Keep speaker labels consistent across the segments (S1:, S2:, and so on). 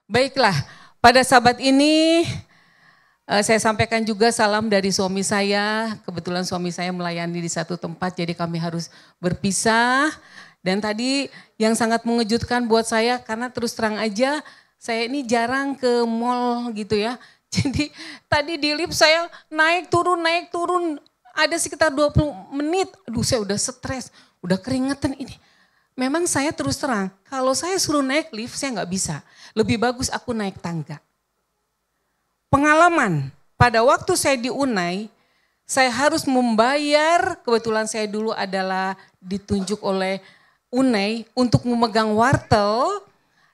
S1: Baiklah, pada sahabat ini saya sampaikan juga salam dari suami saya. Kebetulan suami saya melayani di satu tempat, jadi kami harus berpisah. Dan tadi yang sangat mengejutkan buat saya, karena terus terang aja saya ini jarang ke mall gitu ya. Jadi tadi di lift saya naik turun, ada sekitar 20 menit. Aduh, saya udah stres, udah keringetan ini. Memang saya terus terang, kalau saya suruh naik lift saya nggak bisa. Lebih bagus aku naik tangga. Pengalaman, pada waktu saya di Unai, saya harus membayar, kebetulan saya dulu adalah ditunjuk oleh Unai untuk memegang wartel.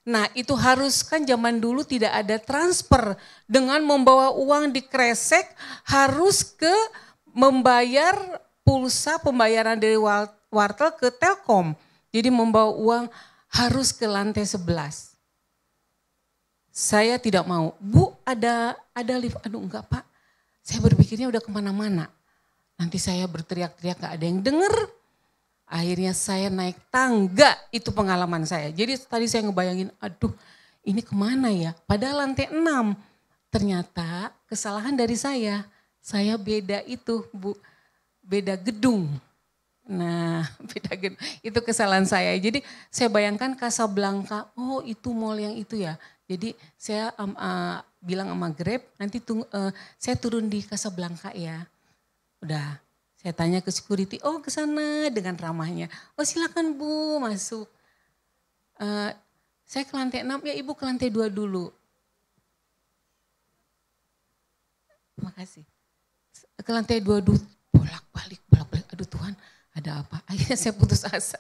S1: Nah itu harus, kan zaman dulu tidak ada transfer. Dengan membawa uang di kresek harus ke membayar pulsa pembayaran dari wartel ke Telkom. Jadi membawa uang harus ke lantai 11. Saya tidak mau, Bu ada lift, aduh enggak Pak. Saya berpikirnya udah kemana-mana. Nanti saya berteriak-teriak gak ada yang denger. Akhirnya saya naik tangga, itu pengalaman saya. Jadi tadi saya ngebayangin, aduh ini kemana ya. Padahal lantai 6, ternyata kesalahan dari saya beda itu Bu, beda gedung. Nah, beda gedung, itu kesalahan saya. Jadi saya bayangkan Casablanca, oh itu mall yang itu ya. Jadi saya bilang sama Grab, nanti saya turun di Casablanca ya. Udah, saya tanya ke security, oh ke sana dengan ramahnya. Oh silakan Bu masuk. Saya ke lantai 6, ya Ibu ke lantai 2 dulu. Makasih. Ke lantai 2 dulu, bolak-balik. Aduh Tuhan, ada apa? Akhirnya saya putus asa.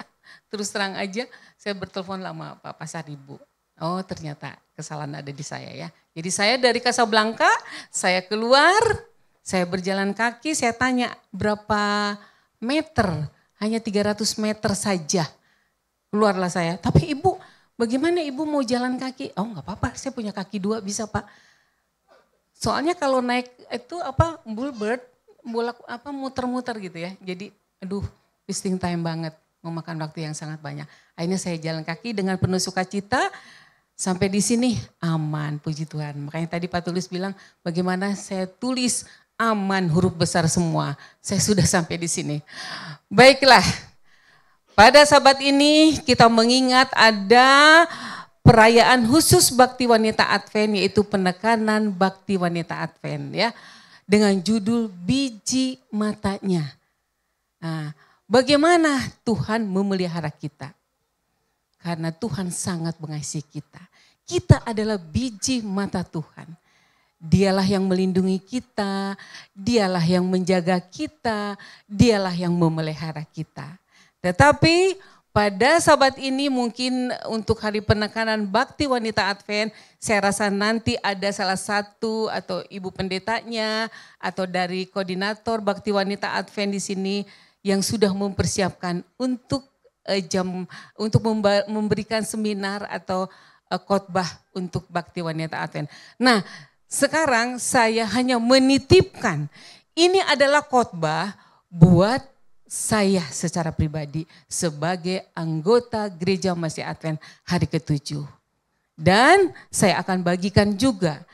S1: Terus terang aja, saya bertelepon sama Pak Pasaribu. Oh ternyata kesalahan ada di saya ya. Jadi saya dari Casablanca, saya keluar, saya berjalan kaki, saya tanya berapa meter? Hanya 300 meter saja. Keluarlah saya, tapi Ibu bagaimana Ibu mau jalan kaki? Oh nggak apa-apa, saya punya kaki 2 bisa Pak. Soalnya kalau naik itu bullbird, muter-muter gitu ya. Jadi aduh wasting time banget, memakan waktu yang sangat banyak. Akhirnya saya jalan kaki dengan penuh sukacita. Sampai di sini aman, puji Tuhan. Makanya tadi Pak Tulis bilang bagaimana saya tulis aman huruf besar semua. Saya sudah sampai di sini. Baiklah, pada sahabat ini kita mengingat ada perayaan khusus Bakti Wanita Advent, yaitu penekanan Bakti Wanita Advent ya. Dengan judul Biji Matanya. Nah, bagaimana Tuhan memelihara kita? Karena Tuhan sangat mengasihi kita. Kita adalah biji mata Tuhan. Dialah yang melindungi kita, dialah yang menjaga kita, dialah yang memelihara kita. Tetapi pada sahabat ini mungkin untuk hari penekanan Bakti Wanita Advent, saya rasa nanti ada salah satu atau ibu pendetanya atau dari koordinator Bakti Wanita Advent di sini yang sudah mempersiapkan untuk memberikan seminar atau khotbah untuk Bakti Wanita Advent. Nah, sekarang saya hanya menitipkan ini adalah khotbah buat saya secara pribadi sebagai anggota Gereja Masih Advent hari ke-7. Dan saya akan bagikan juga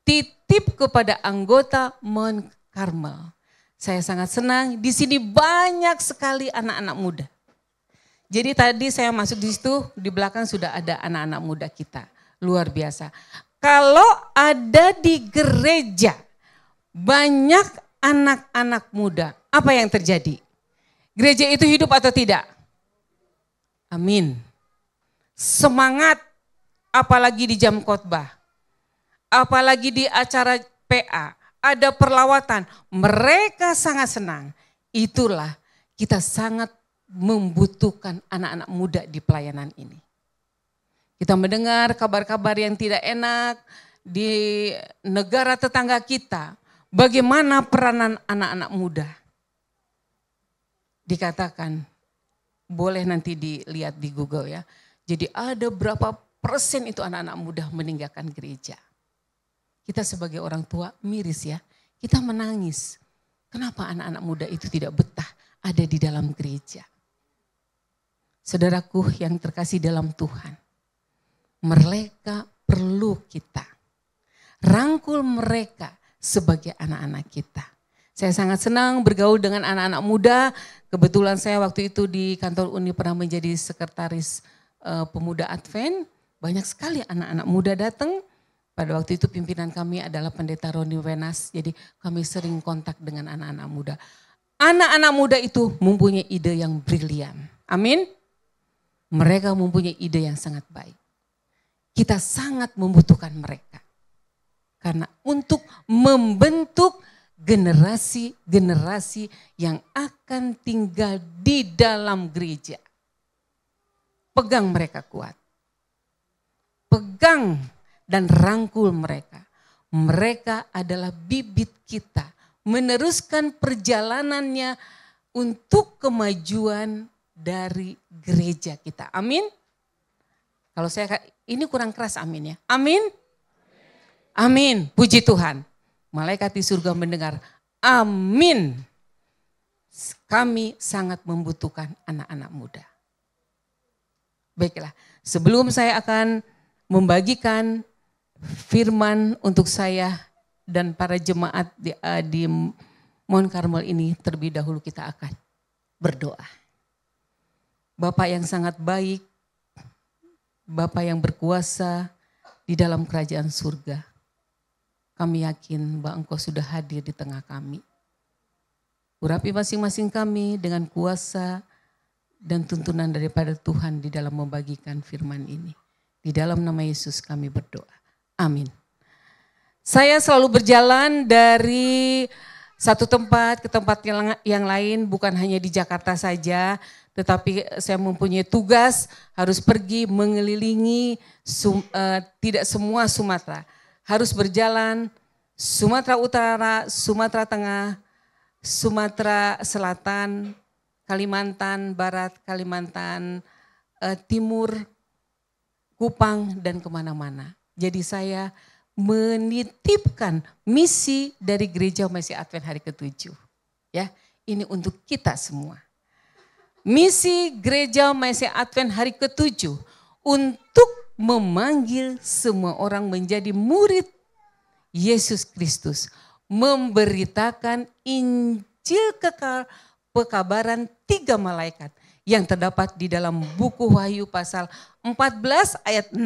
S1: titip kepada anggota Mount Carmel. Saya sangat senang di sini banyak sekali anak-anak muda. Jadi tadi saya masuk di situ, di belakang sudah ada anak-anak muda kita. Luar biasa. Kalau ada di gereja banyak anak-anak muda, apa yang terjadi? Gereja itu hidup atau tidak? Amin. Semangat, apalagi di jam khotbah. Apalagi di acara PA, ada perlawatan. Mereka sangat senang. Itulah kita sangat membutuhkan anak-anak muda di pelayanan ini. Kita mendengar kabar-kabar yang tidak enak di negara tetangga kita. Bagaimana peranan anak-anak muda? Dikatakan, boleh nanti dilihat di Google ya. Jadi ada berapa persen itu anak-anak muda meninggalkan gereja. Kita sebagai orang tua miris ya, kita menangis. Kenapa anak-anak muda itu tidak betah ada di dalam gereja? Saudaraku yang terkasih dalam Tuhan, mereka perlu kita. Rangkul mereka sebagai anak-anak kita. Saya sangat senang bergaul dengan anak-anak muda. Kebetulan saya waktu itu di kantor Uni pernah menjadi sekretaris pemuda Advent. Banyak sekali anak-anak muda datang. Pada waktu itu pimpinan kami adalah Pendeta Roni Wenas. Jadi kami sering kontak dengan anak-anak muda. Anak-anak muda itu mempunyai ide yang brilian. Amin. Mereka mempunyai ide yang sangat baik. Kita sangat membutuhkan mereka. Karena untuk membentuk generasi-generasi yang akan tinggal di dalam gereja. Pegang mereka kuat. Pegang dan rangkul mereka. Mereka adalah bibit kita. Meneruskan perjalanannya untuk kemajuan dari gereja kita. Amin. Kalau saya ini kurang keras amin ya. Amin. Amin. Puji Tuhan. Malaikat di surga mendengar. Amin. Kami sangat membutuhkan anak-anak muda. Baiklah, sebelum saya akan membagikan firman untuk saya dan para jemaat di Mount Carmel ini, terlebih dahulu kita akan berdoa. Bapa yang sangat baik, Bapa yang berkuasa di dalam kerajaan surga. Kami yakin bahwa Engkau sudah hadir di tengah kami. Urapi masing-masing kami dengan kuasa dan tuntunan daripada Tuhan di dalam membagikan firman ini. Di dalam nama Yesus kami berdoa. Amin. Saya selalu berjalan dari satu tempat ke tempat yang lain, bukan hanya di Jakarta saja, tetapi saya mempunyai tugas harus pergi mengelilingi tidak semua Sumatera. Harus berjalan Sumatera Utara, Sumatera Tengah, Sumatera Selatan, Kalimantan Barat, Kalimantan Timur, Kupang, dan kemana-mana. Jadi saya menitipkan misi dari Gereja Masih Advent hari ke-7. Ya, ini untuk kita semua. Misi Gereja Masih Advent hari ke-7 untuk memanggil semua orang menjadi murid Yesus Kristus. Memberitakan Injil kekal pekabaran 3 malaikat yang terdapat di dalam buku Wahyu pasal 14 ayat 6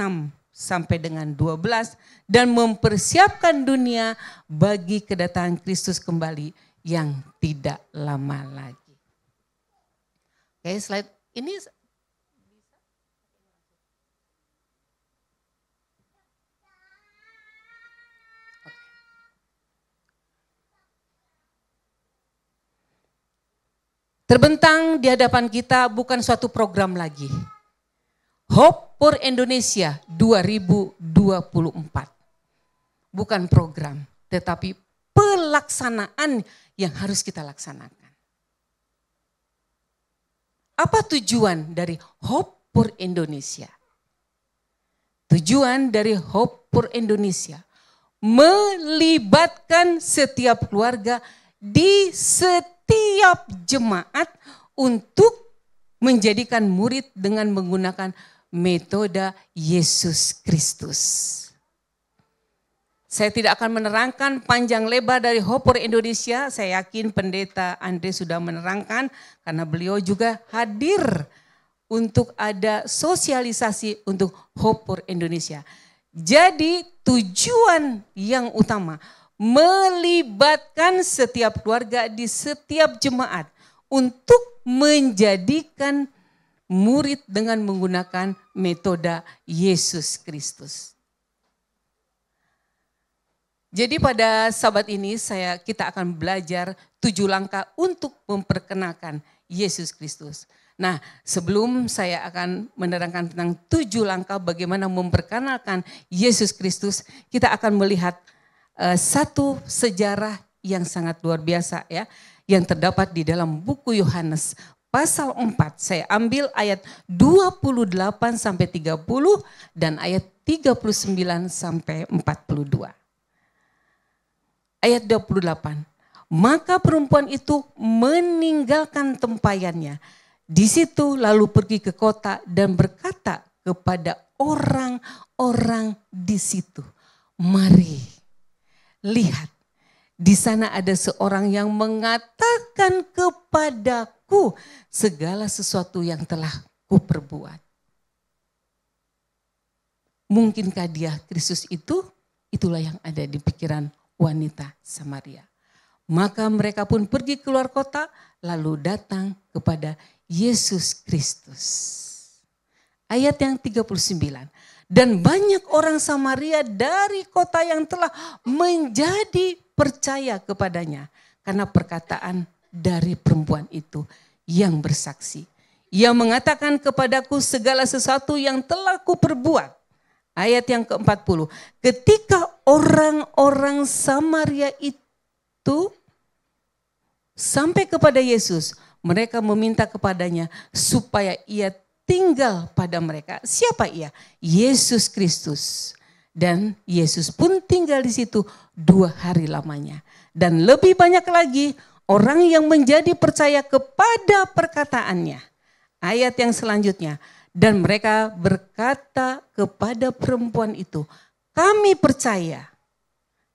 S1: sampai dengan 12 dan mempersiapkan dunia bagi kedatangan Kristus kembali yang tidak lama lagi. Oke, slide ini terbentang di hadapan kita bukan suatu program lagi. Hope for Indonesia 2024. Bukan program, tetapi pelaksanaan yang harus kita laksanakan. Apa tujuan dari Hope for Indonesia? Tujuan dari Hope for Indonesia melibatkan setiap keluarga di setiap jemaat untuk menjadikan murid dengan menggunakan metode Yesus Kristus. Saya tidak akan menerangkan panjang lebar dari Hope for Indonesia. Saya yakin Pendeta Andre sudah menerangkan karena beliau juga hadir untuk ada sosialisasi untuk Hope for Indonesia. Jadi tujuan yang utama melibatkan setiap keluarga di setiap jemaat untuk menjadikan murid dengan menggunakan metode Yesus Kristus. Jadi pada sabat ini kita akan belajar 7 langkah untuk memperkenalkan Yesus Kristus. Nah, sebelum saya akan menerangkan tentang 7 langkah bagaimana memperkenalkan Yesus Kristus, kita akan melihat satu sejarah yang sangat luar biasa ya, yang terdapat di dalam buku Yohanes pasal 4, saya ambil ayat 28 sampai 30 dan ayat 39 sampai 42. Ayat 28, maka perempuan itu meninggalkan tempayannya. Di situ lalu pergi ke kota dan berkata kepada orang-orang di situ. Mari lihat, di sana ada seorang yang mengatakan kepadaku segala sesuatu yang telah kuperbuat. Mungkinkah dia Kristus itu? Itulah yang ada di pikiran wanita Samaria. Maka mereka pun pergi keluar kota lalu datang kepada Yesus Kristus. Ayat yang 39. Dan banyak orang Samaria dari kota yang telah menjadi percaya kepadanya. Karena perkataan dari perempuan itu yang bersaksi. Ia mengatakan kepadaku segala sesuatu yang telah kuperbuat. Ayat yang ke-40. Ketika orang-orang Samaria itu sampai kepada Yesus, mereka meminta kepadanya supaya ia tinggal pada mereka. Siapa ia? Yesus Kristus. Dan Yesus pun tinggal di situ 2 hari lamanya. Dan lebih banyak lagi orang yang menjadi percaya kepada perkataannya. Ayat yang selanjutnya. Dan mereka berkata kepada perempuan itu, kami percaya.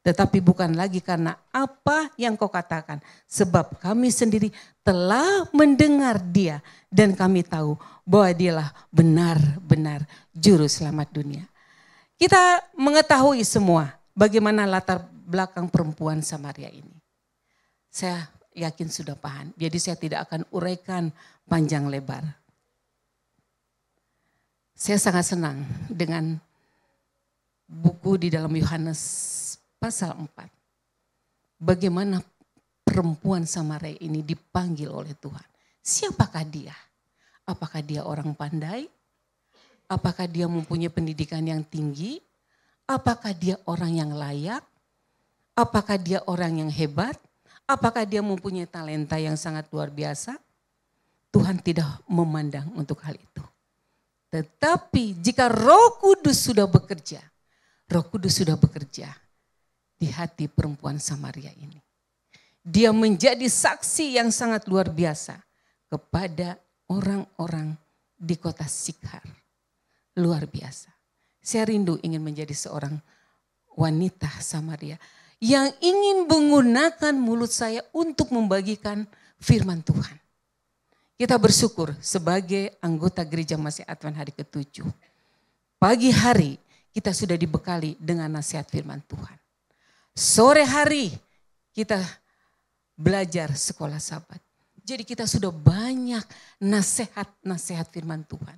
S1: Tetapi bukan lagi karena apa yang kau katakan. Sebab kami sendiri telah mendengar dia. Dan kami tahu bahwa dialah benar-benar juru selamat dunia. Kita mengetahui semua bagaimana latar belakang perempuan Samaria ini. Saya yakin sudah paham. Jadi saya tidak akan uraikan panjang lebar. Saya sangat senang dengan buku di dalam Yohanes pasal 4. Bagaimana perempuan Samaria ini dipanggil oleh Tuhan. Siapakah dia? Apakah dia orang pandai? Apakah dia mempunyai pendidikan yang tinggi? Apakah dia orang yang layak? Apakah dia orang yang hebat? Apakah dia mempunyai talenta yang sangat luar biasa? Tuhan tidak memandang untuk hal itu. Tetapi jika Roh Kudus sudah bekerja, Roh Kudus sudah bekerja di hati perempuan Samaria ini. Dia menjadi saksi yang sangat luar biasa kepada orang-orang di kota Sikhar. Luar biasa. Saya rindu ingin menjadi seorang wanita Samaria yang ingin menggunakan mulut saya untuk membagikan firman Tuhan. Kita bersyukur sebagai anggota Gereja Masih Advent hari ke-7. Pagi hari kita sudah dibekali dengan nasihat firman Tuhan. Sore hari kita belajar sekolah Sabat. Jadi kita sudah banyak nasihat-nasihat firman Tuhan.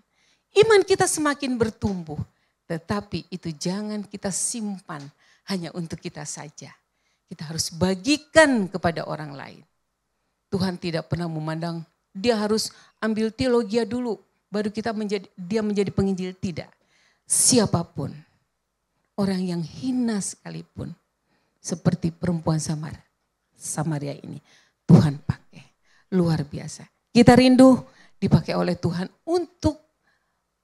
S1: Iman kita semakin bertumbuh. Tetapi itu jangan kita simpan hanya untuk kita saja. Kita harus bagikan kepada orang lain. Tuhan tidak pernah memandang dia harus ambil teologi dulu, baru dia menjadi penginjil. Tidak. Siapapun, orang yang hina sekalipun, seperti perempuan Samaria ini, Tuhan pakai. Luar biasa. Kita rindu dipakai oleh Tuhan untuk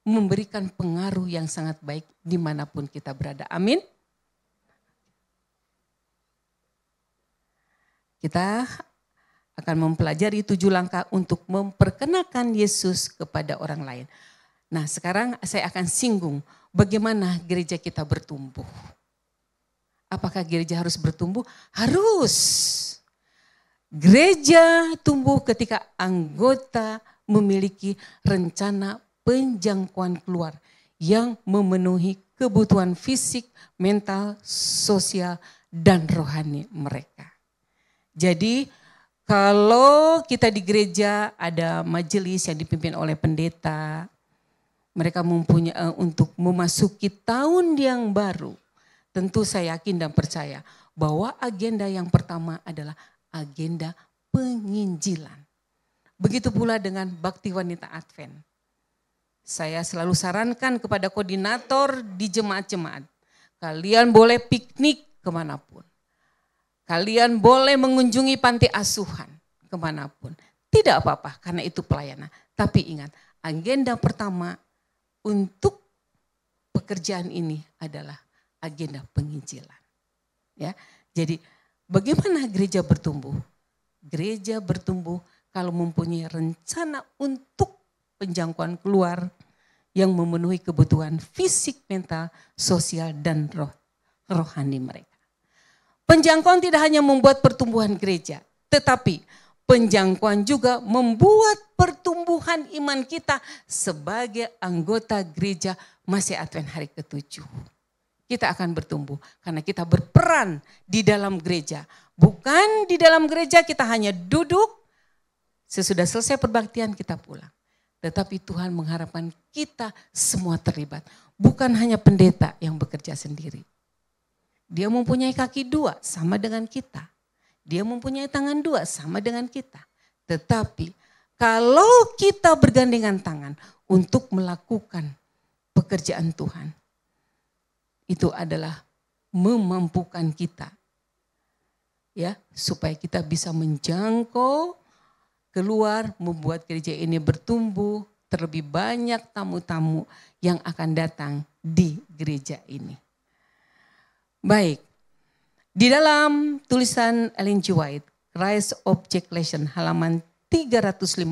S1: memberikan pengaruh yang sangat baik dimanapun kita berada. Amin. Kita akan mempelajari 7 langkah untuk memperkenalkan Yesus kepada orang lain. Nah, sekarang saya akan singgung bagaimana gereja kita bertumbuh. Apakah gereja harus bertumbuh? Harus. Gereja tumbuh ketika anggota memiliki rencana penjangkauan keluar yang memenuhi kebutuhan fisik, mental, sosial, dan rohani mereka. Jadi kalau kita di gereja ada majelis yang dipimpin oleh pendeta, mereka mempunyai untuk memasuki tahun yang baru. Tentu saya yakin dan percaya bahwa agenda yang pertama adalah agenda penginjilan. Begitu pula dengan Bakti Wanita Advent. Saya selalu sarankan kepada koordinator di jemaat-jemaat, kalian boleh piknik kemanapun. Kalian boleh mengunjungi panti asuhan kemanapun. Tidak apa-apa karena itu pelayanan. Tapi ingat, agenda pertama untuk pekerjaan ini adalah agenda penginjilan. Ya, jadi bagaimana gereja bertumbuh? Gereja bertumbuh kalau mempunyai rencana untuk penjangkauan keluar yang memenuhi kebutuhan fisik, mental, sosial, dan rohani mereka. Penjangkauan tidak hanya membuat pertumbuhan gereja, tetapi penjangkauan juga membuat pertumbuhan iman kita sebagai anggota gereja Masih Advent hari ke-7. Kita akan bertumbuh karena kita berperan di dalam gereja. Bukan di dalam gereja kita hanya duduk, sesudah selesai perbaktian kita pulang. Tetapi Tuhan mengharapkan kita semua terlibat. Bukan hanya pendeta yang bekerja sendiri. Dia mempunyai kaki dua sama dengan kita. Dia mempunyai tangan dua sama dengan kita. Tetapi kalau kita bergandengan tangan untuk melakukan pekerjaan Tuhan, itu adalah memampukan kita. Ya, supaya kita bisa menjangkau keluar, membuat gereja ini bertumbuh, terlebih banyak tamu-tamu yang akan datang di gereja ini. Baik, di dalam tulisan Ellen G. White, Christ Object Lesson halaman 354.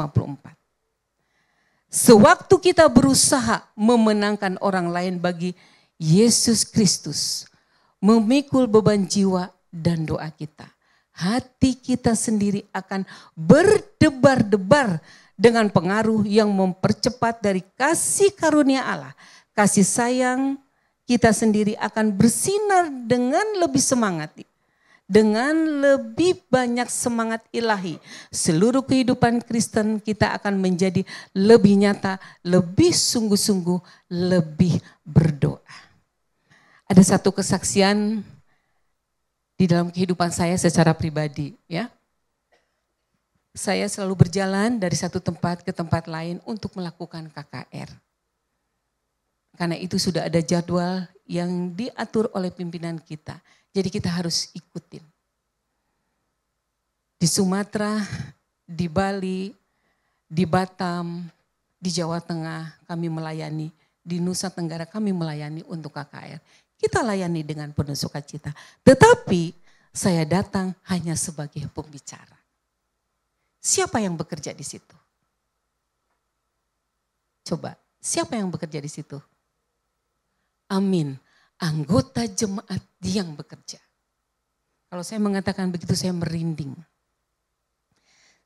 S1: Sewaktu kita berusaha memenangkan orang lain bagi Yesus Kristus, memikul beban jiwa dan doa kita, hati kita sendiri akan berdebar-debar dengan pengaruh yang mempercepat dari kasih karunia Allah. Kasih sayang kita sendiri akan bersinar dengan lebih semangat, dengan lebih banyak semangat ilahi. Seluruh kehidupan Kristen kita akan menjadi lebih nyata, lebih sungguh-sungguh, lebih berdoa. Ada satu kesaksian di dalam kehidupan saya secara pribadi, ya. Saya selalu berjalan dari satu tempat ke tempat lain untuk melakukan KKR. Karena itu sudah ada jadwal yang diatur oleh pimpinan kita. Jadi kita harus ikutin. Di Sumatera, di Bali, di Batam, di Jawa Tengah kami melayani. Di Nusa Tenggara kami melayani untuk KKR. Kita layani dengan penuh sukacita. Tetapi saya datang hanya sebagai pembicara. Siapa yang bekerja di situ? Coba, siapa yang bekerja di situ? Amin. Anggota jemaat yang bekerja. Kalau saya mengatakan begitu saya merinding.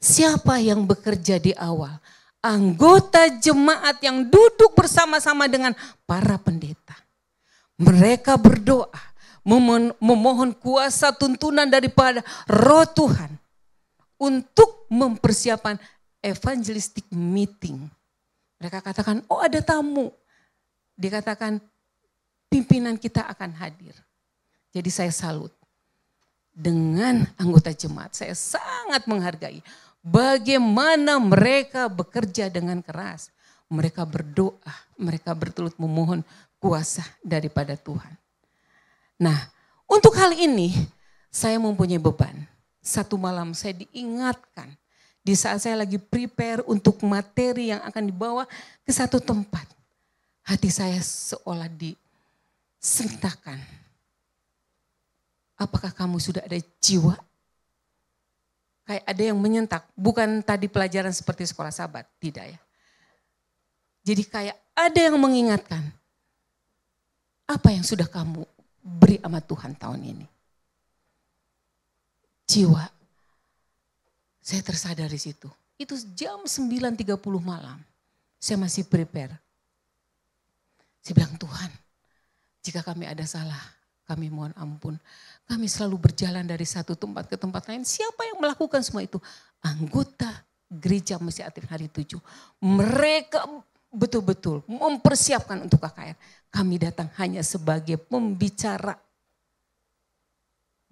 S1: Siapa yang bekerja di awal? Anggota jemaat yang duduk bersama-sama dengan para pendeta. Mereka berdoa, memohon kuasa tuntunan daripada Roh Tuhan untuk mempersiapkan evangelistic meeting. Mereka katakan, oh ada tamu. Dikatakan pimpinan kita akan hadir. Jadi saya salut. Dengan anggota jemaat, saya sangat menghargai bagaimana mereka bekerja dengan keras. Mereka berdoa, mereka bertelut memohon kuasa daripada Tuhan. Nah, untuk hal ini saya mempunyai beban. Satu malam saya diingatkan di saat saya lagi prepare untuk materi yang akan dibawa ke satu tempat. Hati saya seolah disentakan. Apakah kamu sudah ada jiwa? Kayak ada yang menyentak. Bukan tadi pelajaran seperti sekolah Sabat, tidak ya. Jadi kayak ada yang mengingatkan. Apa yang sudah kamu beri sama Tuhan tahun ini? Jiwa. Saya tersadar di situ. Itu jam 9.30 malam. Saya masih prepare. Saya bilang, Tuhan, jika kami ada salah, kami mohon ampun. Kami selalu berjalan dari satu tempat ke tempat lain. Siapa yang melakukan semua itu? Anggota gereja Masih Advent hari 7. Mereka betul-betul mempersiapkan untuk KKR. Kami datang hanya sebagai pembicara.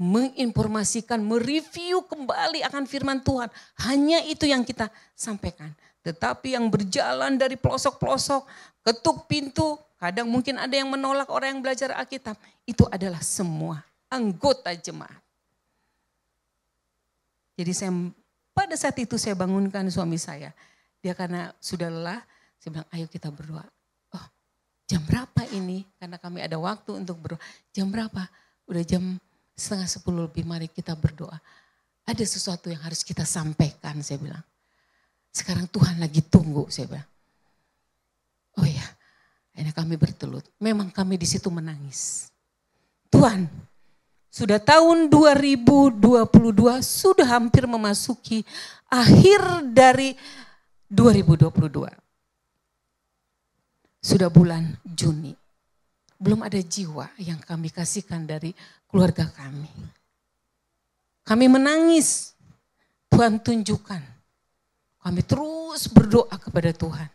S1: Menginformasikan, mereview kembali akan firman Tuhan. Hanya itu yang kita sampaikan. Tetapi yang berjalan dari pelosok-pelosok, ketuk pintu, kadang mungkin ada yang menolak orang yang belajar Alkitab. Itu adalah semua anggota jemaat. Jadi pada saat itu saya bangunkan suami saya. Dia karena sudah lelah, saya bilang ayo kita berdoa. Oh jam berapa ini? Karena kami ada waktu untuk berdoa. Jam berapa? Udah jam 9:30 lebih, mari kita berdoa. Ada sesuatu yang harus kita sampaikan, saya bilang. Sekarang Tuhan lagi tunggu, saya bilang. Oh ya, Akhirnya kami bertelut. Memang kami di situ menangis. Tuhan, sudah tahun 2022, sudah hampir memasuki akhir dari 2022. Sudah bulan Juni. Belum ada jiwa yang kami kasihkan dari keluarga kami. Kami menangis. Tuhan tunjukkan. Kami terus berdoa kepada Tuhan.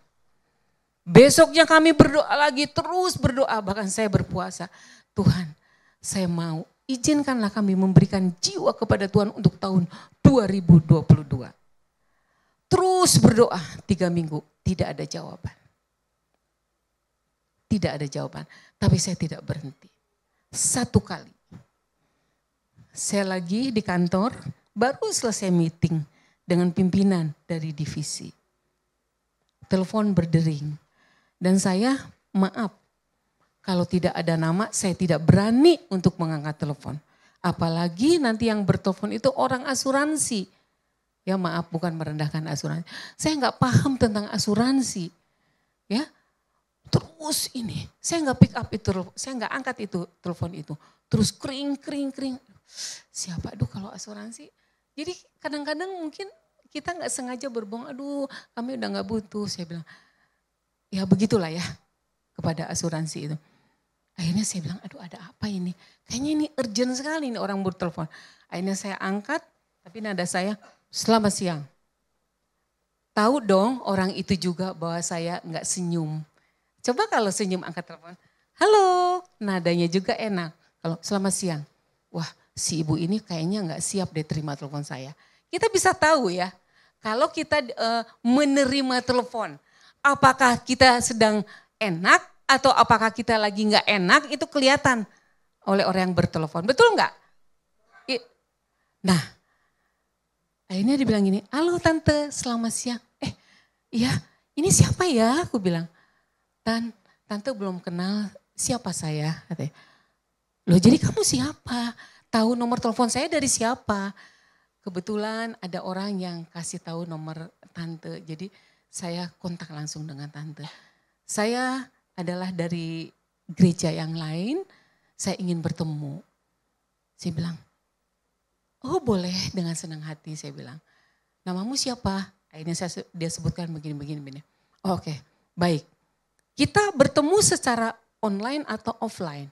S1: Besoknya kami berdoa lagi, terus berdoa. Bahkan saya berpuasa. Tuhan, saya mau izinkanlah kami memberikan jiwa kepada Tuhan untuk tahun 2022. Terus berdoa 3 minggu, tidak ada jawaban. Tidak ada jawaban, tapi saya tidak berhenti. Satu kali, saya lagi di kantor, baru selesai meeting dengan pimpinan dari divisi. Telepon berdering. Dan saya maaf, kalau tidak ada nama saya tidak berani untuk mengangkat telepon. Apalagi nanti yang bertelepon itu orang asuransi. Ya maaf, bukan merendahkan asuransi. Saya nggak paham tentang asuransi. Ya, terus ini, saya nggak pick up itu, saya nggak angkat itu telepon itu. Terus kering. Siapa, aduh kalau asuransi. Jadi kadang-kadang mungkin kita nggak sengaja berbohong, aduh kami udah nggak butuh. Saya bilang, ya begitulah ya kepada asuransi itu. Akhirnya saya bilang, aduh ada apa ini? Kayaknya ini urgent sekali ini orang bertelepon. Akhirnya saya angkat, tapi nada saya, selamat siang. Tahu dong orang itu juga bahwa saya nggak senyum. Coba kalau senyum angkat telepon, halo, nadanya juga enak. Kalau selamat siang, wah si ibu ini kayaknya nggak siap deh terima telepon saya. Kita bisa tahu ya, kalau kita menerima telepon, apakah kita sedang enak atau apakah kita lagi nggak enak itu kelihatan oleh orang yang bertelepon. Betul nggak? Nah, akhirnya dibilang gini, halo tante selamat siang. Iya ini siapa ya? Aku bilang, tante belum kenal siapa saya. Katanya, loh jadi kamu siapa? Tahu nomor telepon saya dari siapa? Kebetulan ada orang yang kasih tahu nomor tante. Jadi saya kontak langsung dengan tante. Saya adalah dari gereja yang lain, saya ingin bertemu. Saya bilang, oh boleh dengan senang hati saya bilang. Namamu siapa? Akhirnya dia sebutkan begini. Oh, oke, baik. Kita bertemu secara online atau offline.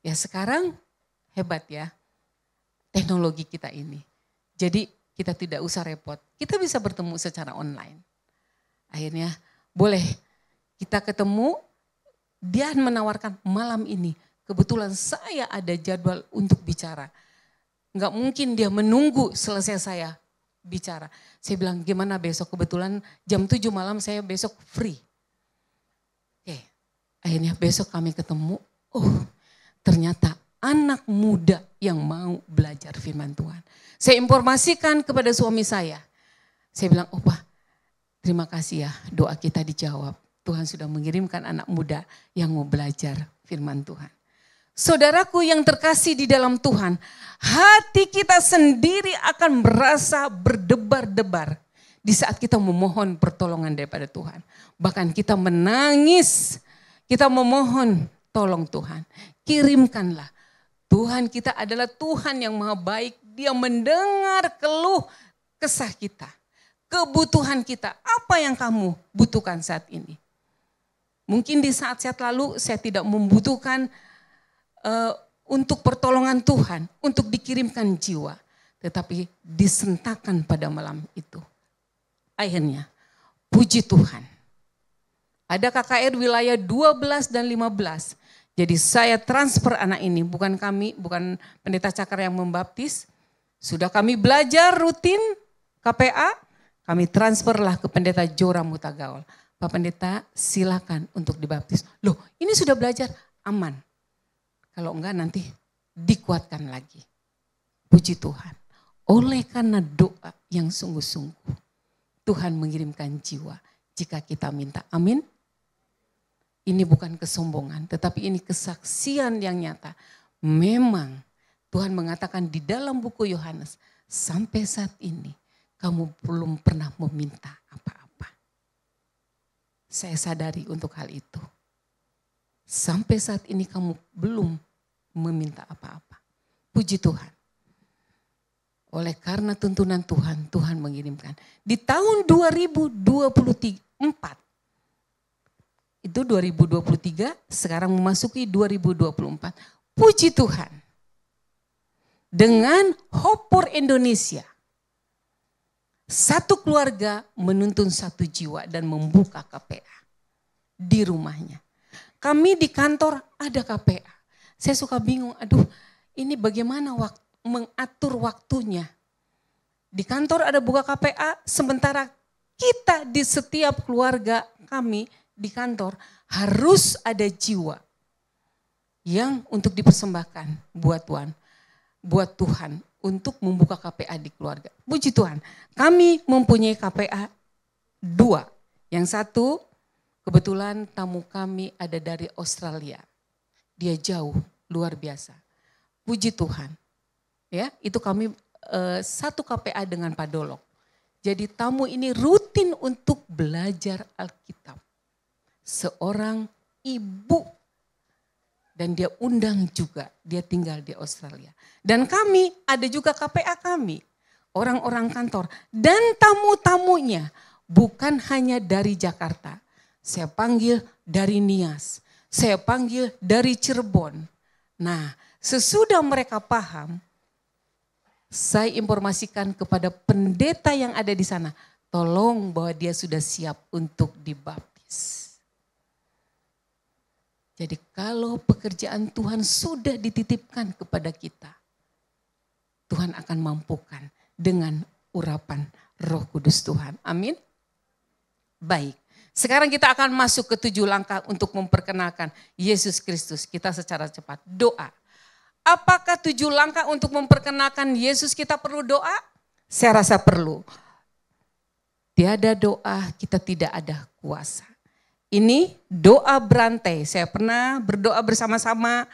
S1: Ya sekarang hebat ya teknologi kita ini. Jadi kita tidak usah repot. Kita bisa bertemu secara online. Akhirnya boleh kita ketemu. Dia menawarkan malam ini. Kebetulan saya ada jadwal untuk bicara. Enggak mungkin dia menunggu selesai saya bicara. Saya bilang gimana besok, kebetulan jam 7 malam saya besok free. Oke, akhirnya besok kami ketemu. Oh ternyata anak muda yang mau belajar firman Tuhan. Saya informasikan kepada suami saya. Saya bilang, oh Pak terima kasih ya doa kita dijawab. Tuhan sudah mengirimkan anak muda yang mau belajar firman Tuhan. Saudaraku yang terkasih di dalam Tuhan, hati kita sendiri akan merasa berdebar-debar di saat kita memohon pertolongan daripada Tuhan. Bahkan kita menangis, kita memohon tolong Tuhan, kirimkanlah. Tuhan kita adalah Tuhan yang maha baik, Dia mendengar keluh kesah kita, kebutuhan kita, apa yang kamu butuhkan saat ini. Mungkin di saat-saat lalu saya tidak membutuhkan untuk pertolongan Tuhan, untuk dikirimkan jiwa. Tetapi disentakan pada malam itu. Akhirnya, puji Tuhan. Ada KKR wilayah 12 dan 15. Jadi saya transfer anak ini, bukan kami, bukan pendeta Cakar yang membaptis. Sudah kami belajar rutin KPA, kami transferlah ke pendeta Jora Mutagaol. Pak Pendeta silakan untuk dibaptis. Loh ini sudah belajar, aman. Kalau enggak nanti dikuatkan lagi. Puji Tuhan. Oleh karena doa yang sungguh-sungguh. Tuhan mengirimkan jiwa jika kita minta. Amin. Ini bukan kesombongan tetapi ini kesaksian yang nyata. Memang Tuhan mengatakan di dalam buku Yohanes. Sampai saat ini kamu belum pernah meminta apa-apa. Saya sadari untuk hal itu. Sampai saat ini kamu belum meminta apa-apa. Puji Tuhan. Oleh karena tuntunan Tuhan, Tuhan mengirimkan. Di tahun 2024, itu 2023, sekarang memasuki 2024. Puji Tuhan. Dengan Hopor Indonesia, satu keluarga menuntun satu jiwa dan membuka KPA di rumahnya. Kami di kantor ada KPA. Saya suka bingung, aduh ini bagaimana mengatur waktunya. Di kantor ada buka KPA, sementara kita di setiap keluarga kami di kantor harus ada jiwa yang untuk dipersembahkan buat Tuhan untuk membuka KPA di keluarga. Puji Tuhan, kami mempunyai KPA 2. Yang satu, kebetulan tamu kami ada dari Australia. Dia jauh, luar biasa. Puji Tuhan. Ya, itu kami satu KPA dengan Pak Dolok. Jadi tamu ini rutin untuk belajar Alkitab. Seorang ibu dan dia undang juga, dia tinggal di Australia. Dan kami ada juga KPA kami, orang-orang kantor. Dan tamu-tamunya bukan hanya dari Jakarta. Saya panggil dari Nias, saya panggil dari Cirebon. Nah, sesudah mereka paham, saya informasikan kepada pendeta yang ada di sana, tolong bahwa dia sudah siap untuk dibaptis. Jadi kalau pekerjaan Tuhan sudah dititipkan kepada kita, Tuhan akan mampukan dengan urapan Roh Kudus Tuhan. Amin. Baik, sekarang kita akan masuk ke 7 langkah untuk memperkenalkan Yesus Kristus. Kita secara cepat doa. Apakah 7 langkah untuk memperkenalkan Yesus kita perlu doa? Saya rasa perlu. Tiada doa kita tidak ada kuasa. Ini doa berantai. Saya pernah berdoa bersama-sama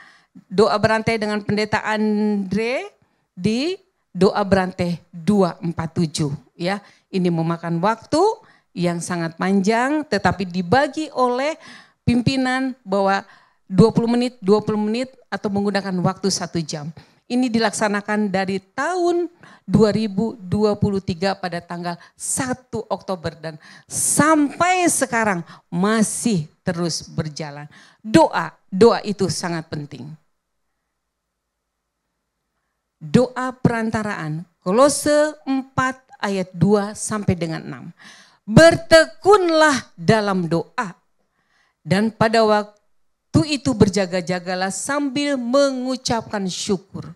S1: doa berantai dengan pendeta Andre di doa berantai 247. Ya, ini memakan waktu yang sangat panjang, tetapi dibagi oleh pimpinan bahwa 20 menit atau menggunakan waktu 1 jam. Ini dilaksanakan dari tahun 2023 pada tanggal 1 Oktober dan sampai sekarang masih terus berjalan. Doa itu sangat penting. Doa perantaraan, Kolose 4 ayat 2 sampai dengan 6. Bertekunlah dalam doa dan pada waktu itu berjaga-jagalah sambil mengucapkan syukur.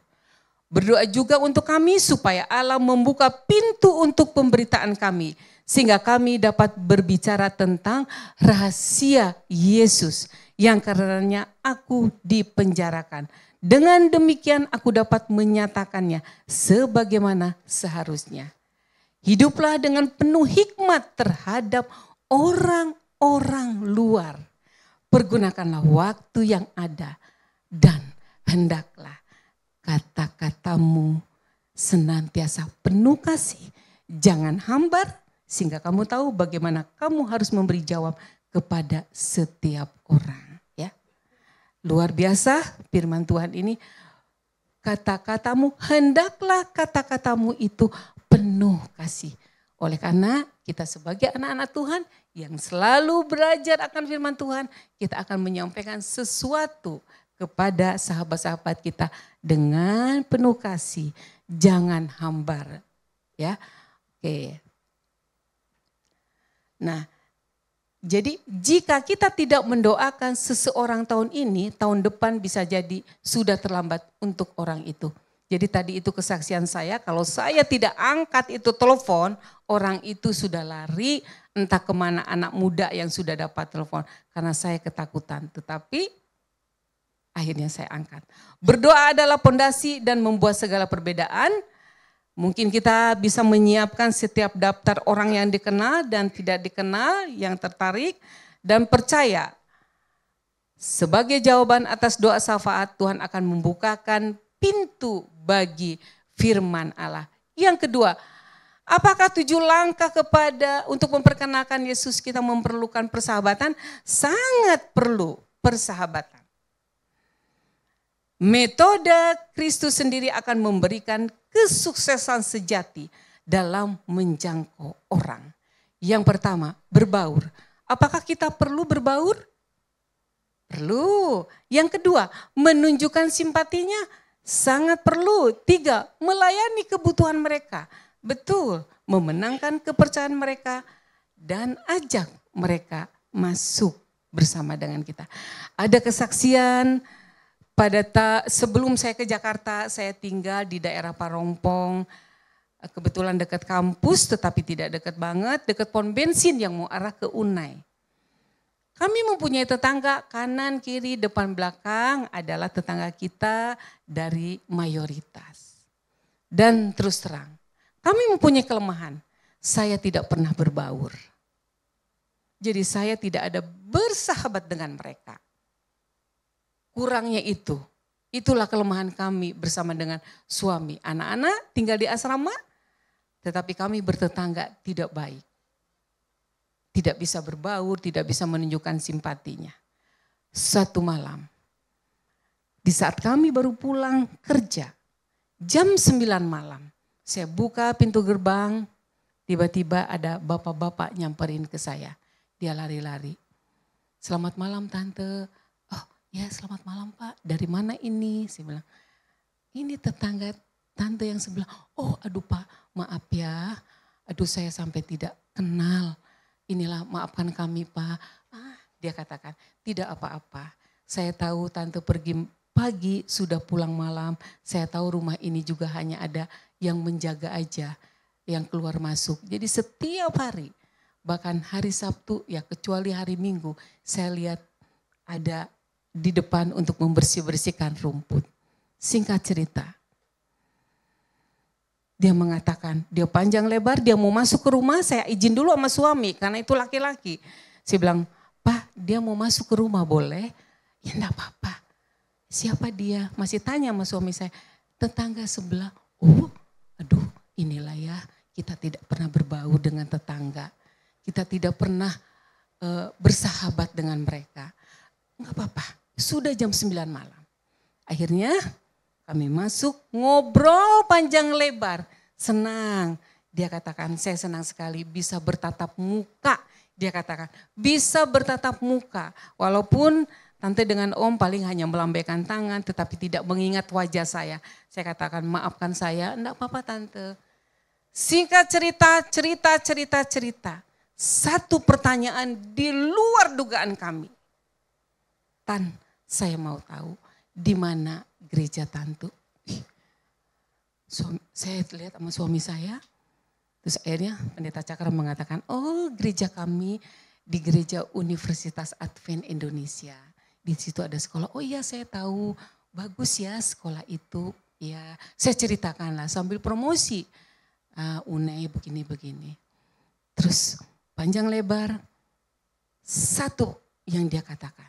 S1: Berdoa juga untuk kami supaya Allah membuka pintu untuk pemberitaan kami. Sehingga kami dapat berbicara tentang rahasia Yesus yang karenanya aku dipenjarakan. Dengan demikian aku dapat menyatakannya sebagaimana seharusnya. Hiduplah dengan penuh hikmat terhadap orang-orang luar. Pergunakanlah waktu yang ada dan hendaklah kata-katamu senantiasa penuh kasih. Jangan hambar sehingga kamu tahu bagaimana kamu harus memberi jawab kepada setiap orang. Ya, luar biasa firman Tuhan ini. Kata-katamu, hendaklah kata-katamu itu penuh kasih. Oleh karena kita sebagai anak-anak Tuhan yang selalu belajar akan firman Tuhan, kita akan menyampaikan sesuatu kepada sahabat-sahabat kita dengan penuh kasih. Jangan hambar. Ya, oke. Nah, jadi jika kita tidak mendoakan seseorang tahun ini, tahun depan bisa jadi sudah terlambat untuk orang itu. Jadi tadi itu kesaksian saya, kalau saya tidak angkat itu telepon, orang itu sudah lari entah kemana, anak muda yang sudah dapat telepon. Karena saya ketakutan, tetapi akhirnya saya angkat. Berdoa adalah pondasi dan membuat segala perbedaan. Mungkin kita bisa menyiapkan setiap daftar orang yang dikenal dan tidak dikenal, yang tertarik dan percaya. Sebagai jawaban atas doa syafaat, Tuhan akan membukakan pintu bagi firman Allah. Yang kedua, apakah 7 langkah untuk memperkenalkan Yesus kita memerlukan persahabatan? Sangat perlu. persahabatan. Metode Kristus sendiri akan memberikan kesuksesan sejati dalam menjangkau orang. Yang pertama, berbaur. Apakah kita perlu berbaur? Perlu. Yang kedua, menunjukkan simpatinya sangat perlu. 3, melayani kebutuhan mereka. Betul, memenangkan kepercayaan mereka dan ajak mereka masuk bersama dengan kita. Ada kesaksian sebelum saya ke Jakarta, saya tinggal di daerah Parongpong. Kebetulan dekat kampus tetapi tidak dekat banget, dekat pom bensin yang mau arah ke Unai. Kami mempunyai tetangga kanan, kiri, depan, belakang adalah tetangga kita dari mayoritas. Dan terus terang, kami mempunyai kelemahan, saya tidak pernah berbaur. Jadi saya tidak ada bersahabat dengan mereka. Kurangnya itulah kelemahan kami bersama dengan suami. Anak-anak tinggal di asrama, tetapi kami bertetangga tidak baik. Tidak bisa berbaur, tidak bisa menunjukkan simpatinya. Satu malam, di saat kami baru pulang kerja, jam 9 malam, saya buka pintu gerbang, tiba-tiba ada bapak-bapak nyamperin ke saya. Dia lari-lari. Selamat malam tante. Oh ya selamat malam pak, dari mana ini? Saya bilang, ini tetangga tante yang sebelah. Oh aduh pak, maaf ya. Aduh saya sampai tidak kenal. Inilah maafkan kami pak. Dia katakan, tidak apa-apa. Saya tahu tante pergi pagi sudah pulang malam. Saya tahu rumah ini juga hanya ada yang menjaga aja. Yang keluar masuk. Jadi setiap hari, bahkan hari Sabtu ya kecuali hari Minggu, saya lihat ada di depan untuk membersih-bersihkan rumput. Singkat cerita, dia mengatakan dia panjang lebar, dia mau masuk ke rumah, saya izin dulu sama suami karena itu laki-laki. Saya bilang, Pak dia mau masuk ke rumah boleh? Ya enggak apa-apa. Siapa dia? Masih tanya sama suami saya, tetangga sebelah. Oh aduh inilah ya, kita tidak pernah berbaur dengan tetangga. Kita tidak pernah bersahabat dengan mereka. Enggak apa-apa, sudah jam 9 malam. Akhirnya kami masuk, ngobrol panjang lebar, senang. Dia katakan, saya senang sekali bisa bertatap muka. Dia katakan, bisa bertatap muka. Walaupun tante dengan om paling hanya melambaikan tangan, tetapi tidak mengingat wajah saya. Saya katakan, maafkan saya, enggak apa-apa tante. Singkat cerita. Satu pertanyaan di luar dugaan kami. Tan, saya mau tahu di mana gereja tante. Saya lihat sama suami saya, terus akhirnya pendeta Cakra mengatakan, oh gereja kami di gereja Universitas Advent Indonesia. Di situ ada sekolah, oh iya saya tahu, bagus ya sekolah itu. Ya, saya ceritakanlah sambil promosi, Unai begini-begini. Terus panjang lebar, satu yang dia katakan,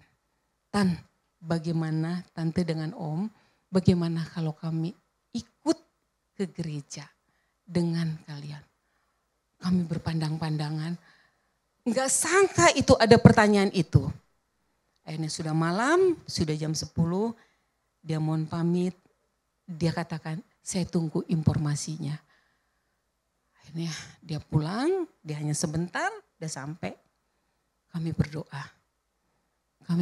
S1: Tan, bagaimana tante dengan om, bagaimana kalau kami ikut ke gereja dengan kalian? Kami berpandang-pandangan, enggak sangka itu ada pertanyaan itu. Akhirnya sudah malam, sudah jam 10, dia mohon pamit, dia katakan saya tunggu informasinya. Akhirnya dia pulang, dia hanya sebentar, udah sampai. Kami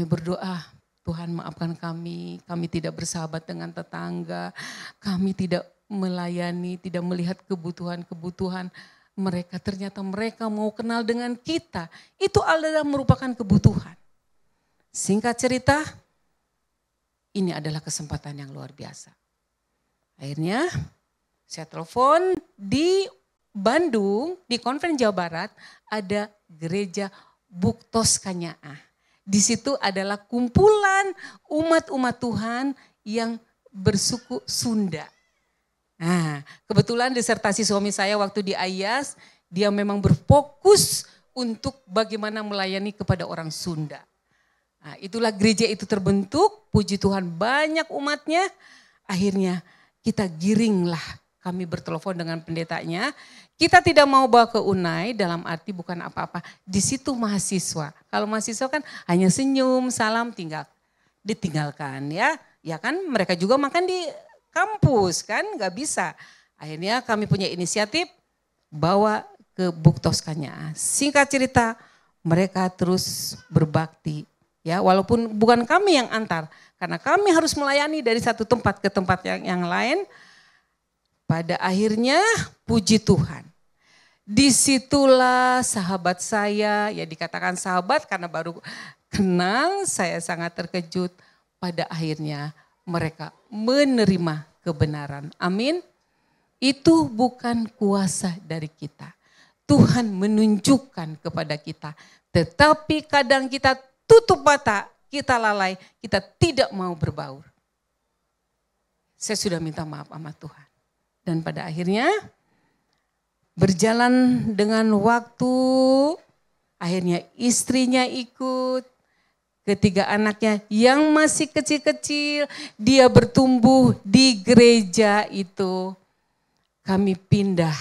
S1: berdoa, Tuhan maafkan kami tidak bersahabat dengan tetangga, kami tidak melayani, tidak melihat kebutuhan-kebutuhan mereka. Ternyata mereka mau kenal dengan kita, itu adalah merupakan kebutuhan. Singkat cerita, ini adalah kesempatan yang luar biasa. Akhirnya saya telepon di Bandung, di Konven Jawa Barat, ada gereja Buktos Kanyaah. Di situ adalah kumpulan umat-umat Tuhan yang bersuku Sunda. Nah, kebetulan disertasi suami saya waktu di IAS, dia memang berfokus untuk bagaimana melayani kepada orang Sunda. Nah, itulah gereja itu terbentuk, puji Tuhan banyak umatnya. Akhirnya kita giringlah kami bertelepon dengan pendetanya. Kita tidak mau bawa ke Unai dalam arti bukan apa-apa. Di situ mahasiswa. Kalau mahasiswa kan hanya senyum, salam, ditinggalkan ya. Ya kan mereka juga makan di kampus kan, nggak bisa. Akhirnya kami punya inisiatif bawa ke Buk Toskanya. Singkat cerita mereka terus berbakti. Ya, walaupun bukan kami yang antar. Karena kami harus melayani dari satu tempat ke tempat yang lain. Pada akhirnya puji Tuhan. Disitulah sahabat saya, ya dikatakan sahabat karena baru kenal, saya sangat terkejut. Pada akhirnya mereka menerima kebenaran. Amin. Itu bukan kuasa dari kita. Tuhan menunjukkan kepada kita. Tetapi kadang kita tutup mata, kita lalai, kita tidak mau berbaur. Saya sudah minta maaf sama Tuhan. Dan pada akhirnya berjalan dengan waktu, akhirnya istrinya ikut, ketiga anaknya yang masih kecil-kecil, dia bertumbuh di gereja itu. Kami pindah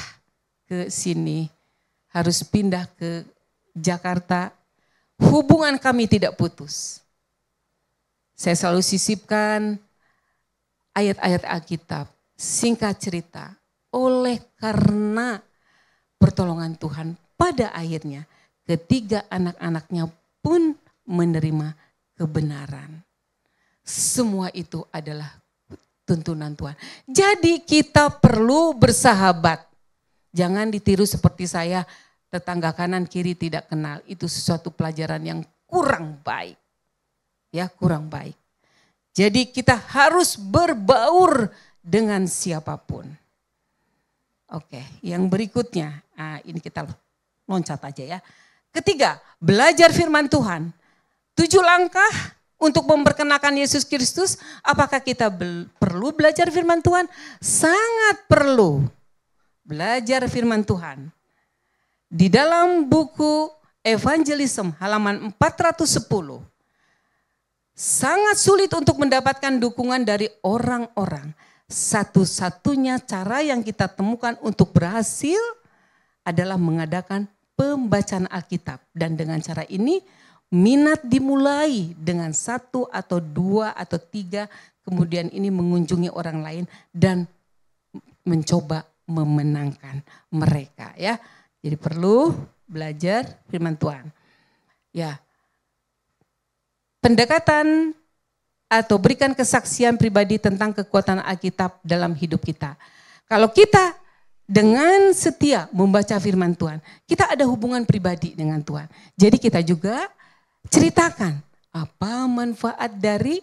S1: ke sini, harus pindah ke Jakarta. Hubungan kami tidak putus. Saya selalu sisipkan ayat-ayat Alkitab. Singkat cerita, oleh karena pertolongan Tuhan, pada akhirnya ketiga anak-anaknya pun menerima kebenaran. Semua itu adalah tuntunan Tuhan. Jadi kita perlu bersahabat. Jangan ditiru seperti saya, tetangga kanan kiri tidak kenal. Itu sesuatu pelajaran yang kurang baik. Ya, kurang baik. Jadi kita harus berbaur dengan siapapun. Oke, yang berikutnya, ini kita loncat aja ya. Ketiga, belajar firman Tuhan. 7 langkah untuk memperkenalkan Yesus Kristus. Apakah kita perlu belajar firman Tuhan? Sangat perlu belajar firman Tuhan. Di dalam buku Evangelism halaman 410. Sangat sulit untuk mendapatkan dukungan dari orang-orang. Satu-satunya cara yang kita temukan untuk berhasil adalah mengadakan pembacaan Alkitab. Dan dengan cara ini minat dimulai dengan 1 atau 2 atau 3. Kemudian ini mengunjungi orang lain dan mencoba memenangkan mereka. Ya, jadi perlu belajar firman Tuhan. Ya, pendekatan atau berikan kesaksian pribadi tentang kekuatan Alkitab dalam hidup kita. Kalau kita dengan setia membaca firman Tuhan, kita ada hubungan pribadi dengan Tuhan. Jadi kita juga ceritakan apa manfaat dari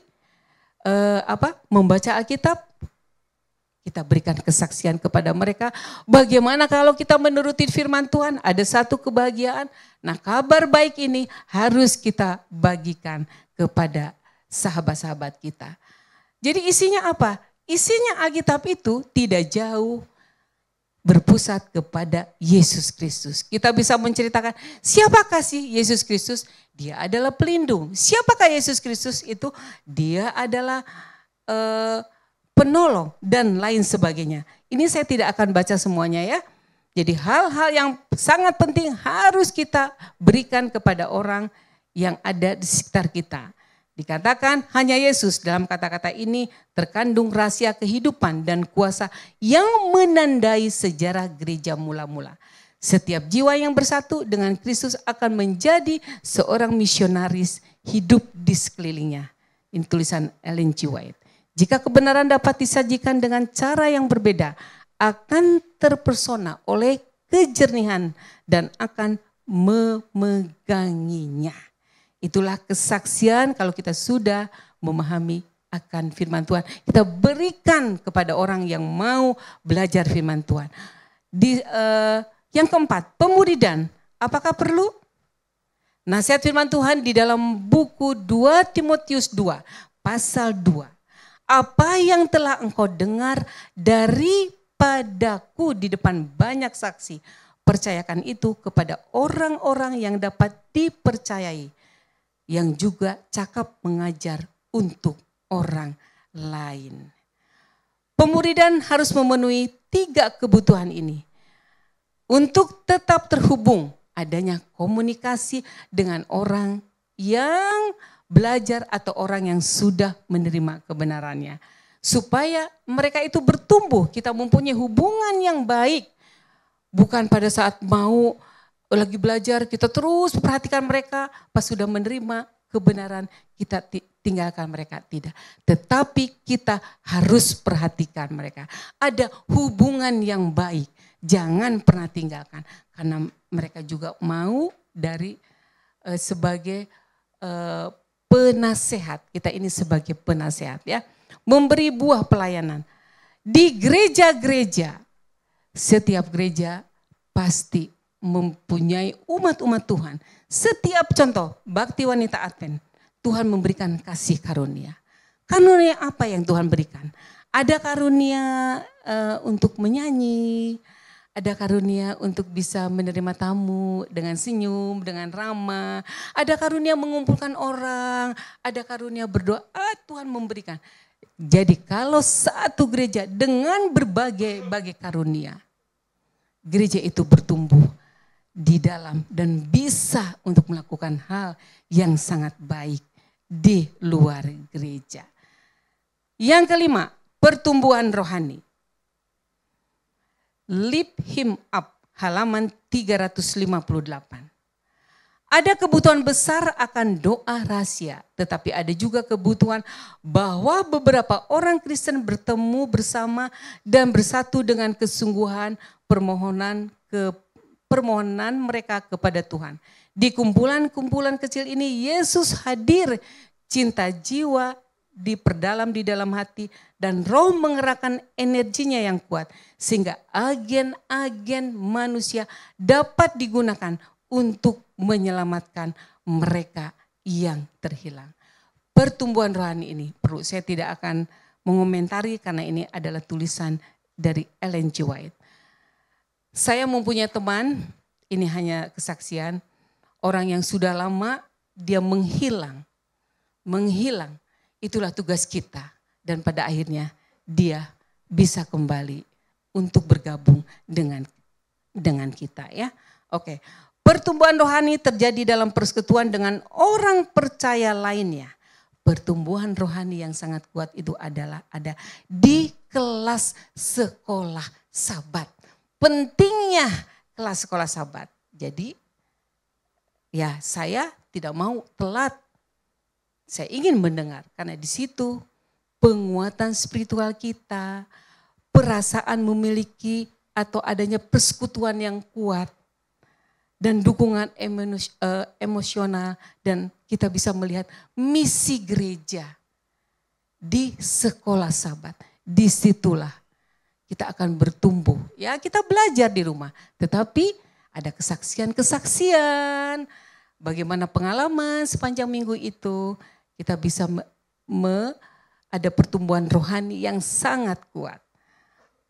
S1: membaca Alkitab. Kita berikan kesaksian kepada mereka. Bagaimana kalau kita menuruti firman Tuhan, ada satu kebahagiaan. Nah, kabar baik ini harus kita bagikan kepada sahabat-sahabat kita. Jadi isinya apa? Isinya Alkitab itu tidak jauh berpusat kepada Yesus Kristus. Kita bisa menceritakan siapakah sih Yesus Kristus? Dia adalah pelindung. Siapakah Yesus Kristus itu? Dia adalah penolong dan lain sebagainya. Ini saya tidak akan baca semuanya ya. Jadi hal-hal yang sangat penting harus kita berikan kepada orang yang ada di sekitar kita. Dikatakan hanya Yesus, dalam kata-kata ini terkandung rahasia kehidupan dan kuasa yang menandai sejarah gereja mula-mula. Setiap jiwa yang bersatu dengan Kristus akan menjadi seorang misionaris hidup di sekelilingnya. Ini tulisan Ellen G. White. Jika kebenaran dapat disajikan dengan cara yang berbeda, akan terpersona oleh kejernihan dan akan memeganginya. Itulah kesaksian kalau kita sudah memahami akan firman Tuhan. Kita berikan kepada orang yang mau belajar firman Tuhan. Yang keempat, pemuridan. Apakah perlu? Nasihat firman Tuhan di dalam buku 2 Timotius 2, pasal 2. Apa yang telah engkau dengar daripadaku di depan banyak saksi, percayakan itu kepada orang-orang yang dapat dipercayai, yang juga cakap mengajar untuk orang lain. Pemuridan harus memenuhi 3 kebutuhan ini. Untuk tetap terhubung, adanya komunikasi dengan orang yang belajar atau orang yang sudah menerima kebenarannya. Supaya mereka itu bertumbuh, kita mempunyai hubungan yang baik. Bukan pada saat mau lagi belajar kita terus perhatikan mereka, pas sudah menerima kebenaran kita tinggalkan mereka, tidak. Tetapi kita harus perhatikan mereka. Ada hubungan yang baik, jangan pernah tinggalkan. Karena mereka juga mau dari sebagai penasehat, kita ini sebagai penasehat ya. Memberi buah pelayanan. Di gereja-gereja, setiap gereja pasti mempunyai umat-umat Tuhan. Setiap contoh, bakti wanita Advent, Tuhan memberikan kasih karunia. Karunia apa yang Tuhan berikan? Ada karunia untuk menyanyi, ada karunia untuk bisa menerima tamu dengan senyum, dengan ramah. Ada karunia mengumpulkan orang, ada karunia berdoa, Tuhan memberikan. Jadi kalau satu gereja dengan berbagai karunia, gereja itu bertumbuh di dalam dan bisa untuk melakukan hal yang sangat baik di luar gereja. Yang kelima, pertumbuhan rohani. Lift him up, halaman 358. Ada kebutuhan besar akan doa rahasia, tetapi ada juga kebutuhan bahwa beberapa orang Kristen bertemu bersama dan bersatu dengan kesungguhan permohonan mereka kepada Tuhan. Di kumpulan-kumpulan kecil ini Yesus hadir, cinta jiwa diperdalam di dalam hati dan roh mengerahkan energinya yang kuat sehingga agen-agen manusia dapat digunakan untuk menyelamatkan mereka yang terhilang. Pertumbuhan rohani ini perlu, saya tidak akan mengomentari karena ini adalah tulisan dari Ellen G. White. Saya mempunyai teman, ini hanya kesaksian, orang yang sudah lama dia menghilang. Itulah tugas kita dan pada akhirnya dia bisa kembali untuk bergabung dengan kita ya. Oke. Pertumbuhan rohani terjadi dalam persekutuan dengan orang percaya lainnya. Pertumbuhan rohani yang sangat kuat itu adalah ada di kelas sekolah sahabat. Pentingnya kelas sekolah sahabat. Jadi ya saya tidak mau telat. Saya ingin mendengar karena di situ penguatan spiritual kita, perasaan memiliki atau adanya persekutuan yang kuat dan dukungan emosional dan kita bisa melihat misi gereja di sekolah sahabat. Disitulah kita akan bertumbuh. Ya kita belajar di rumah tetapi ada kesaksian-kesaksian bagaimana pengalaman sepanjang minggu itu kita bisa ada pertumbuhan rohani yang sangat kuat.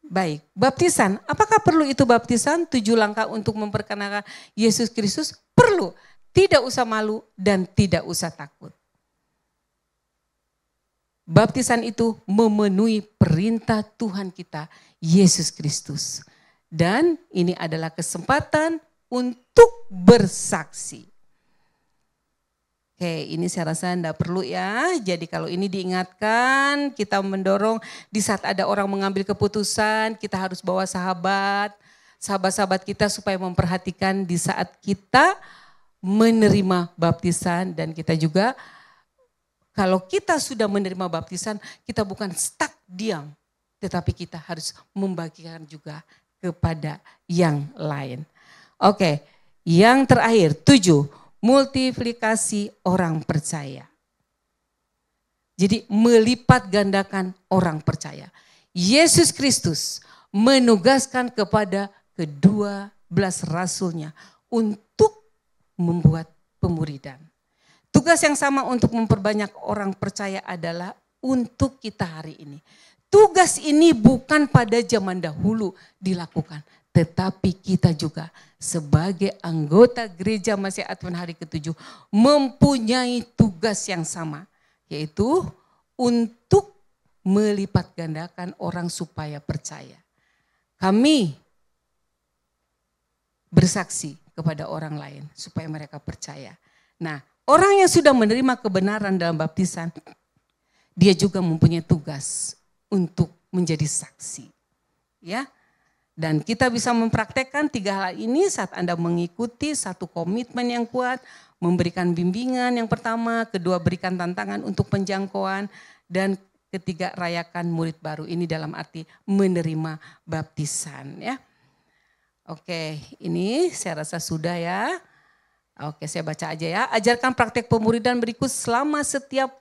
S1: Baik, baptisan. Apakah perlu itu baptisan? 7 langkah untuk memperkenalkan Yesus Kristus? Perlu. Tidak usah malu dan tidak usah takut. Baptisan itu memenuhi perintah Tuhan kita, Yesus Kristus. Dan ini adalah kesempatan untuk bersaksi. Oke, ini saya rasa tidak perlu ya. Jadi kalau ini diingatkan, kita mendorong di saat ada orang mengambil keputusan, kita harus bawa sahabat-sahabat kita supaya memperhatikan di saat kita menerima baptisan. Dan kita juga, kalau kita sudah menerima baptisan, kita bukan stuck diam. Tetapi kita harus membagikan juga kepada yang lain. Oke, yang terakhir, 7. Multiplikasi orang percaya. Jadi melipat gandakan orang percaya. Yesus Kristus menugaskan kepada ke-12 rasulnya untuk membuat pemuridan. Tugas yang sama untuk memperbanyak orang percaya adalah untuk kita hari ini. Tugas ini bukan pada zaman dahulu dilakukan. Tetapi kita juga sebagai anggota gereja Masih Advent hari ke-7 mempunyai tugas yang sama. Yaitu untuk melipat gandakan orang supaya percaya. Kami bersaksi kepada orang lain supaya mereka percaya. Nah, orang yang sudah menerima kebenaran dalam baptisan, dia juga mempunyai tugas untuk menjadi saksi. Ya. Dan kita bisa mempraktekkan 3 hal ini saat Anda mengikuti satu komitmen yang kuat, memberikan bimbingan yang pertama, kedua berikan tantangan untuk penjangkauan, dan ketiga rayakan murid baru. Ini dalam arti menerima baptisan ya. Oke, ini saya rasa sudah ya. Oke, saya baca aja ya. Ajarkan praktek pemuridan berikut selama setiap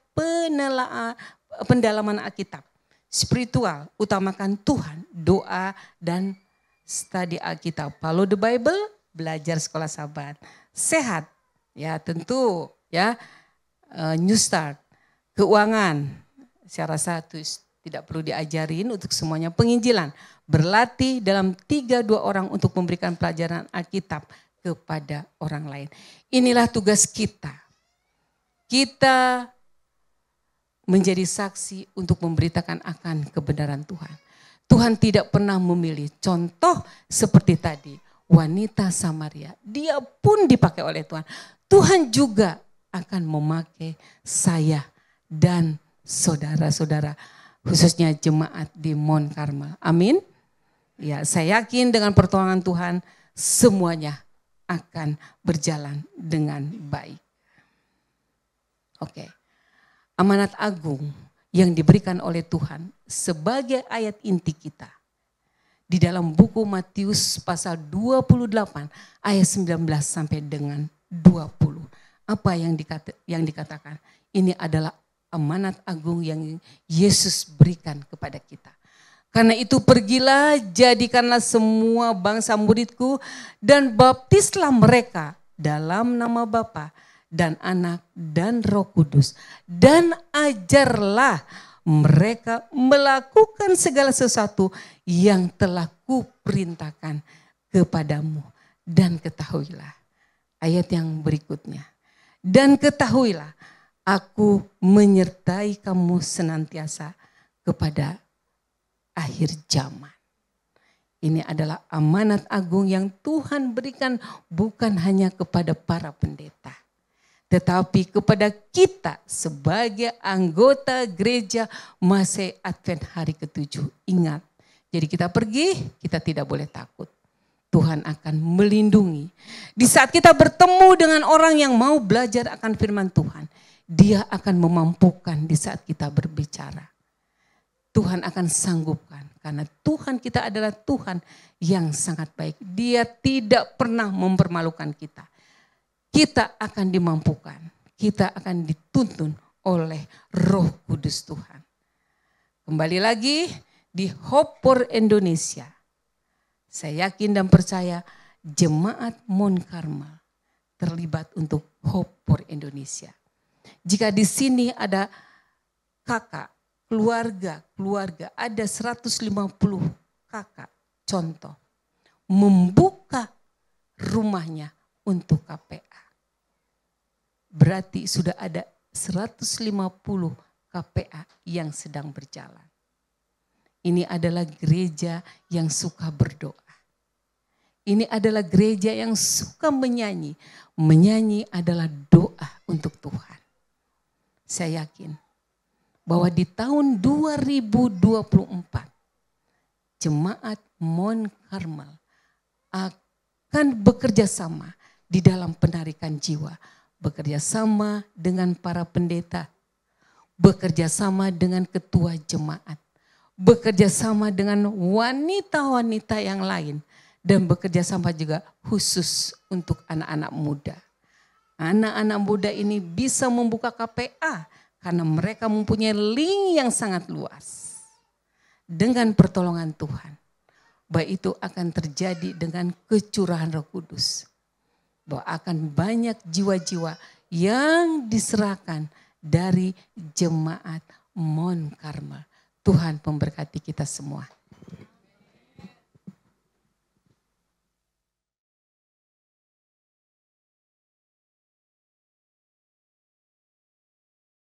S1: pendalaman Alkitab. Spiritual, utamakan Tuhan, doa dan study Alkitab. Follow the Bible, belajar sekolah sahabat. Sehat, ya tentu ya. New start, keuangan. Saya rasa itu tidak perlu diajarin untuk semuanya. Penginjilan, berlatih dalam 3-2 orang untuk memberikan pelajaran Alkitab kepada orang lain. Inilah tugas kita. Kita menjadi saksi untuk memberitakan akan kebenaran Tuhan. Tuhan tidak pernah memilih. Contoh seperti tadi, wanita Samaria. Dia pun dipakai oleh Tuhan. Tuhan juga akan memakai saya dan saudara-saudara. Khususnya jemaat di Mount Carmel. Amin. Ya, saya yakin dengan pertolongan Tuhan semuanya akan berjalan dengan baik. Oke. Amanat agung yang diberikan oleh Tuhan sebagai ayat inti kita. Di dalam buku Matius pasal 28 ayat 19 sampai dengan 20. Apa yang dikatakan? Ini adalah amanat agung yang Yesus berikan kepada kita. Karena itu pergilah, jadikanlah semua bangsa muridku dan baptislah mereka dalam nama Bapa dan Anak dan Roh Kudus. Dan ajarlah mereka melakukan segala sesuatu yang telah kuperintahkan kepadamu. Dan ketahuilah, ayat yang berikutnya. Dan ketahuilah, aku menyertai kamu senantiasa kepada akhir zaman. Ini adalah amanat agung yang Tuhan berikan bukan hanya kepada para pendeta, tetapi kepada kita sebagai anggota gereja Masai Advent hari ke-7. Ingat, jadi kita pergi, kita tidak boleh takut. Tuhan akan melindungi. Di saat kita bertemu dengan orang yang mau belajar akan firman Tuhan, Dia akan memampukan di saat kita berbicara. Tuhan akan sanggupkan karena Tuhan kita adalah Tuhan yang sangat baik. Dia tidak pernah mempermalukan kita. Kita akan dimampukan, kita akan dituntun oleh Roh Kudus Tuhan. Kembali lagi di Hope for Indonesia. Saya yakin dan percaya jemaat Mount Carmel terlibat untuk Hope for Indonesia. Jika di sini ada kakak, keluarga, ada 150 kakak, contoh, membuka rumahnya untuk KPA. Berarti sudah ada 150 KPA yang sedang berjalan. Ini adalah gereja yang suka berdoa. Ini adalah gereja yang suka menyanyi. Menyanyi adalah doa untuk Tuhan. Saya yakin bahwa di tahun 2024 jemaat Mount Carmel akan bekerja sama di dalam penarikan jiwa. Bekerja sama dengan para pendeta. Bekerja sama dengan ketua jemaat. Bekerja sama dengan wanita-wanita yang lain. Dan bekerja sama juga khusus untuk anak-anak muda. Anak-anak muda ini bisa membuka KPA karena mereka mempunyai link yang sangat luas. Dengan pertolongan Tuhan, bahwa itu akan terjadi dengan kecurahan Roh Kudus. Bahwa akan banyak jiwa-jiwa yang diserahkan dari jemaat Mount Carmel. Tuhan memberkati kita semua.